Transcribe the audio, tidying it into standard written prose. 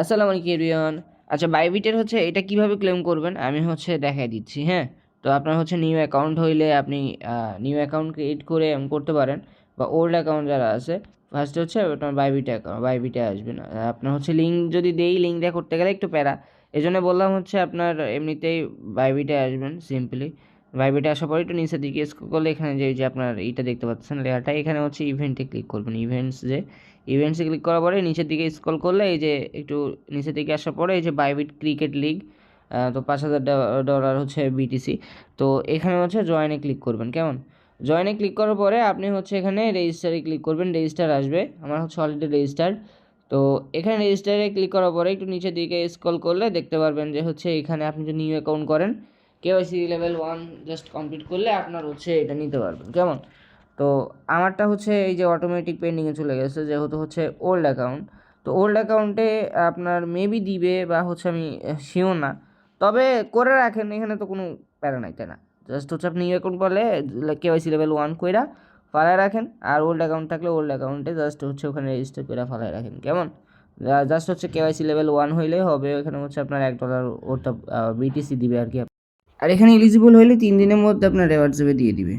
আসসালামু আলাইকুম এভরিওয়ান। আচ্ছা, বাইবিটের হচ্ছে এটা কিভাবে ক্লেম করবেন আমি হচ্ছে দেখাই দিচ্ছি। হ্যাঁ, তো আপনার হচ্ছে নিউ অ্যাকাউন্ট হইলে আপনি নিউ অ্যাকাউন্ট ক্রিয়েট করে এমন করতে পারেন, বা ওল্ড অ্যাকাউন্ট যারা আছে ফার্স্টে হচ্ছে আপনার বাইবিটে অ্যাকাউন্ট, বাইবিটে আসবেন। আপনার হচ্ছে লিঙ্ক যদি দেই, লিঙ্ক দিয়ে করতে গেলে একটু প্যারা, এই জন্য বললাম হচ্ছে আপনার এমনিতেই বাইবিটে আসবেন সিম্পলি। বাইবিটে আসার পরে একটু নিচের দিকে স্ক্রল করলে এখানে যে আপনার এইটা দেখতে পাচ্ছেন লেয়ারটা, এখানে হচ্ছে ইভেন্টে ক্লিক করবেন। ইভেন্টসে ক্লিক করার পরে নিচের দিকে স্ক্রল করলে এই যে একটু নিচের দিকে আসার পরে এই যে বাইবিট ক্রিকেট লিগ, তো $5,000 হচ্ছে বিটিসি। তো এখানে হচ্ছে জয়েনে ক্লিক করবেন। কেমন? জয়েনে ক্লিক করার পরে আপনি হচ্ছে এখানে রেজিস্টারে ক্লিক করবেন। রেজিস্টার আসবে, আমার হচ্ছে অলরেডি রেজিস্টার। তো এখানে রেজিস্টারে ক্লিক করার পরে একটু নিচের দিকে স্ক্রল করলে দেখতে পারবেন যে হচ্ছে এখানে আপনি যদি নিউ অ্যাকাউন্ট করেন, কেওয়াইসি লেভেল 1 জাস্ট কমপ্লিট করলে আপনার হচ্ছে এটা নিতে পারবেন। কেমন? তো আমারটা হচ্ছে এই যে অটোমেটিক পেন্ডিংয়ে চলে গেছে, যেহেতু হচ্ছে ওল্ড অ্যাকাউন্ট। তো ওল্ড অ্যাকাউন্টে আপনার মেবি দিবে, বা হচ্ছে আমি শিওর না, তবে করে রাখেন, এখানে তো কোনো প্যারা নাই, তাই না? জাস্ট হচ্ছে আপনি নিউ অ্যাকাউন্ট করলে কেওয়াইসি লেভেল 1 কইরা ফালায় রাখেন, আর ওল্ড অ্যাকাউন্ট থাকলে ওল্ড অ্যাকাউন্টে জাস্ট হচ্ছে ওখানে রেজিস্টার করে ফালায় রাখেন। কেমন? জাস্ট হচ্ছে কেওয়াইসি লেভেল 1 হইলেই হবে। এখানে হচ্ছে আপনার $1 ওটা বিটিসি দিবে আর কি। আর এখানে এলিজিবল হইলে 3 দিনের মধ্যে আপনার রেওয়ার্ড হিসেবে দিয়ে দিবে।